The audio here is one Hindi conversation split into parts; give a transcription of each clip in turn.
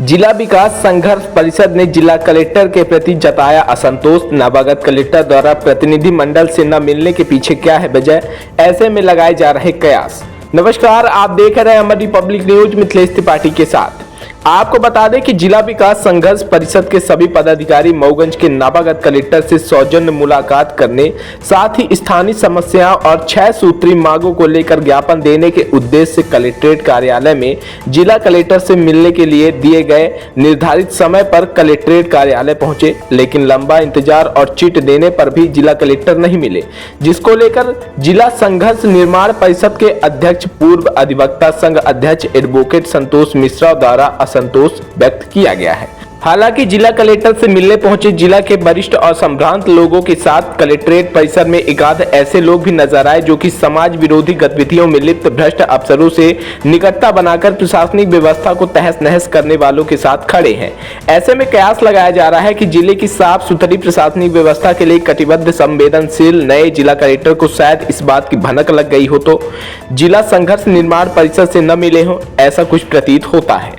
जिला विकास संघर्ष परिषद ने जिला कलेक्टर के प्रति जताया असंतोष। नवागत कलेक्टर द्वारा प्रतिनिधि मंडल से न मिलने के पीछे क्या है वजह, ऐसे में लगाए जा रहे कयास। नमस्कार, आप देख रहे हैं अमर रिपब्लिक न्यूज, मिथिलेश त्रिपाठी के साथ। आपको बता दें कि जिला विकास संघर्ष परिषद के सभी पदाधिकारी मऊगंज के नवागत कलेक्टर से सौजन्य मुलाकात करने, साथ ही स्थानीय समस्याओं और 6 सूत्री मांगों को लेकर ज्ञापन देने के उद्देश्य से कलेक्ट्रेट कार्यालय में जिला कलेक्टर से मिलने के लिए दिए गए निर्धारित समय पर कलेक्ट्रेट कार्यालय पहुंचे, लेकिन लंबा इंतजार और चिट देने पर भी जिला कलेक्टर नहीं मिले, जिसको लेकर जिला संघर्ष निर्माण परिषद के अध्यक्ष पूर्व अधिवक्ता संघ अध्यक्ष एडवोकेट संतोष मिश्रा द्वारा असंतोष व्यक्त किया गया है। हालांकि जिला कलेक्टर से मिलने पहुंचे जिला के वरिष्ठ और संभ्रांत लोगों के साथ कलेक्ट्रेट परिसर में एकाध ऐसे लोग भी नजर आए जो कि समाज विरोधी गतिविधियों में लिप्त भ्रष्ट अफसरों से निकटता बनाकर प्रशासनिक व्यवस्था को तहस नहस करने वालों के साथ खड़े हैं। ऐसे में कयास लगाया जा रहा है कि जिले की साफ सुथरी प्रशासनिक व्यवस्था के लिए कटिबद्ध संवेदनशील नए जिला कलेक्टर को शायद इस बात की भनक लग गई हो तो जिला संघर्ष निर्माण परिषद से न मिले हो, ऐसा कुछ प्रतीत होता है।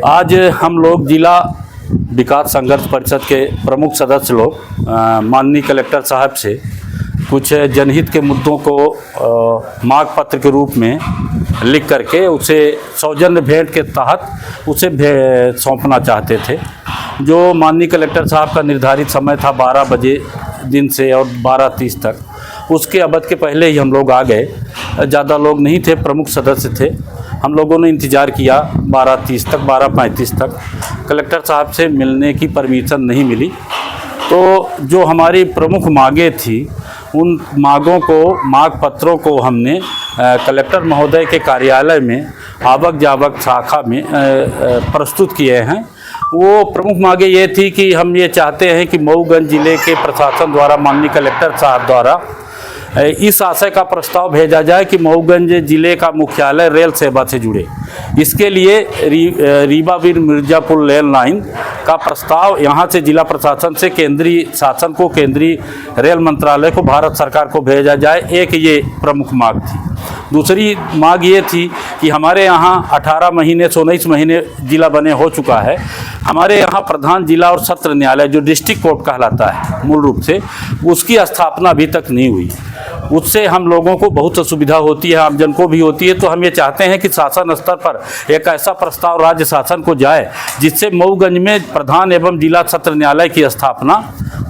आज हम लोग जिला विकास संघर्ष परिषद के प्रमुख सदस्य लोग माननीय कलेक्टर साहब से कुछ जनहित के मुद्दों को मांग पत्र के रूप में लिख करके उसे सौजन्य भेंट के तहत उसे सौंपना चाहते थे। जो माननीय कलेक्टर साहब का निर्धारित समय था 12 बजे दिन से और 12:30 तक, उसके अवध के पहले ही हम लोग आ गए। ज़्यादा लोग नहीं थे, प्रमुख सदस्य थे। हम लोगों ने इंतज़ार किया 12:30 तक, 12:35 तक कलेक्टर साहब से मिलने की परमिशन नहीं मिली। तो जो हमारी प्रमुख मांगें थी, उन मांगों को, मांग पत्रों को हमने कलेक्टर महोदय के कार्यालय में आवक जावक शाखा में प्रस्तुत किए हैं। वो प्रमुख मांगे ये थी कि हम ये चाहते हैं कि मऊगंज जिले के प्रशासन द्वारा माननीय कलेक्टर साहब द्वारा इस आशय का प्रस्ताव भेजा जाए कि मऊगंज जिले का मुख्यालय रेल सेवा से जुड़े। इसके लिए रीवावीर मिर्जापुर रेल लाइन का प्रस्ताव यहाँ से जिला प्रशासन से केंद्रीय शासन को, केंद्रीय रेल मंत्रालय को, भारत सरकार को भेजा जाए। एक ये प्रमुख मांग थी। दूसरी मांग ये थी कि हमारे यहाँ 18 महीने से 19 महीने जिला बने हो चुका है। हमारे यहाँ प्रधान जिला और सत्र न्यायालय जो डिस्ट्रिक्ट कोर्ट कहलाता है मूल रूप से, उसकी स्थापना अभी तक नहीं हुई। उससे हम लोगों को बहुत असुविधा होती है, आमजन को भी होती है। तो हम ये चाहते हैं कि शासन स्तर पर एक ऐसा प्रस्ताव राज्य शासन को जाए जिससे मऊगंज में प्रधान एवं जिला सत्र न्यायालय की स्थापना,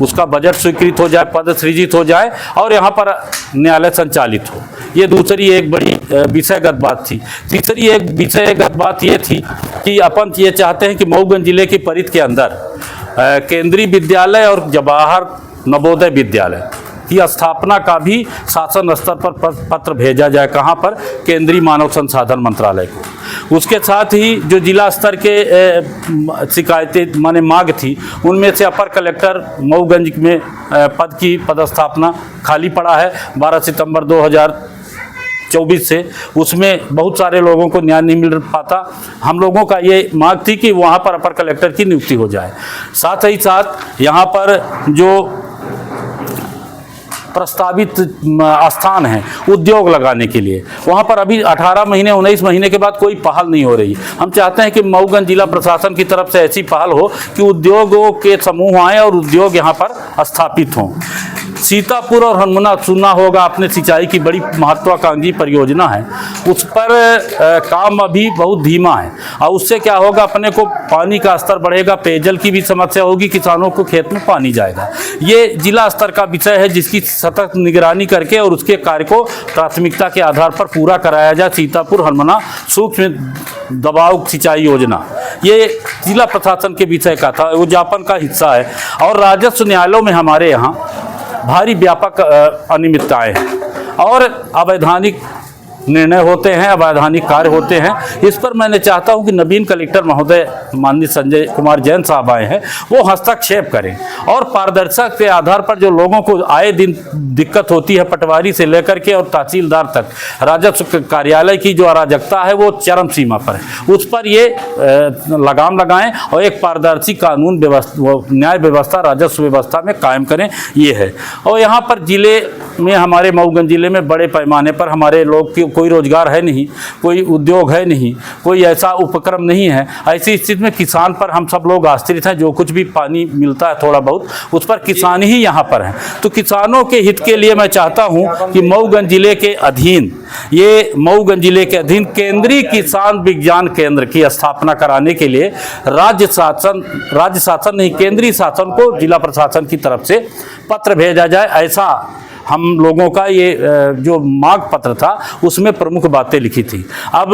उसका बजट स्वीकृत हो जाए, पद सृजित हो जाए और यहाँ पर न्यायालय संचालित हो। ये दूसरी एक बड़ी विषयगत बात थी। तीसरी एक विषयगत बात ये थी कि अपन ये चाहते हैं कि मऊगंज जिले की परिधि के अंदर केंद्रीय विद्यालय और जवाहर नवोदय विद्यालय की स्थापना का भी शासन स्तर पर पत्र भेजा जाए। कहाँ पर? केंद्रीय मानव संसाधन मंत्रालय को। उसके साथ ही जो जिला स्तर के शिकायतें माने मांग थी, उनमें से अपर कलेक्टर मऊगंज में पद की पदस्थापना खाली पड़ा है 12 सितंबर 2024 से। उसमें बहुत सारे लोगों को न्याय नहीं मिल पाता। हम लोगों का ये मांग थी कि वहाँ पर अपर कलेक्टर की नियुक्ति हो जाए। साथ ही साथ यहाँ पर जो प्रस्तावित स्थान है उद्योग लगाने के लिए, वहाँ पर अभी 18 महीने 19 महीने के बाद कोई पहल नहीं हो रही। हम चाहते हैं कि मऊगंज जिला प्रशासन की तरफ से ऐसी पहल हो कि उद्योगों के समूह आएँ और उद्योग यहाँ पर स्थापित हों। सीतापुर और हनुमना सुना होगा आपने, सिंचाई की बड़ी महत्वाकांक्षी परियोजना है। उस पर काम अभी बहुत धीमा है और उससे क्या होगा, अपने को पानी का स्तर बढ़ेगा, पेयजल की भी समस्या होगी, किसानों को खेत में पानी जाएगा। ये जिला स्तर का विषय है जिसकी सतत निगरानी करके और उसके कार्य को प्राथमिकता के आधार पर पूरा कराया जाए। सीतापुर हनुमना सूक्ष्म दबाव सिंचाई योजना ये जिला प्रशासन के विषय का था, वो ज्ञापन का हिस्सा है। और राजस्व न्यायालयों में हमारे यहाँ भारी व्यापक अनियमितताएं हैं और अवैधानिक निर्णय होते हैं, अवैधानिक कार्य होते हैं। इस पर मैंने चाहता हूं कि नवीन कलेक्टर महोदय माननीय संजय कुमार जैन साहब आए हैं, वो हस्तक्षेप करें और पारदर्शिता के आधार पर जो लोगों को आए दिन दिक्कत होती है, पटवारी से लेकर के और तहसीलदार तक, राजस्व कार्यालय की जो अराजकता है वो चरम सीमा पर है, उस पर ये लगाम लगाएं और एक पारदर्शी कानून व्यवस्था, न्याय व्यवस्था, राजस्व व्यवस्था में कायम करें। ये है। और यहाँ पर जिले में, हमारे मऊगंज जिले में बड़े पैमाने पर हमारे लोग कोई रोजगार है नहीं, कोई उद्योग है नहीं, कोई ऐसा उपक्रम नहीं है। ऐसी स्थिति में किसान पर हम सब लोग आश्रित हैं। जो कुछ भी पानी मिलता है थोड़ा बहुत, उस पर किसान ही यहाँ पर हैं। तो किसानों के हित के लिए मैं चाहता हूँ कि मऊगंज जिले के अधीन, ये मऊगंज जिले के अधीन केंद्रीय किसान विज्ञान केंद्र की स्थापना कराने के लिए राज्य शासन नहीं, केंद्रीय शासन को जिला प्रशासन की तरफ से पत्र भेजा जाए। ऐसा हम लोगों का ये जो मांग पत्र था उसमें प्रमुख बातें लिखी थी। अब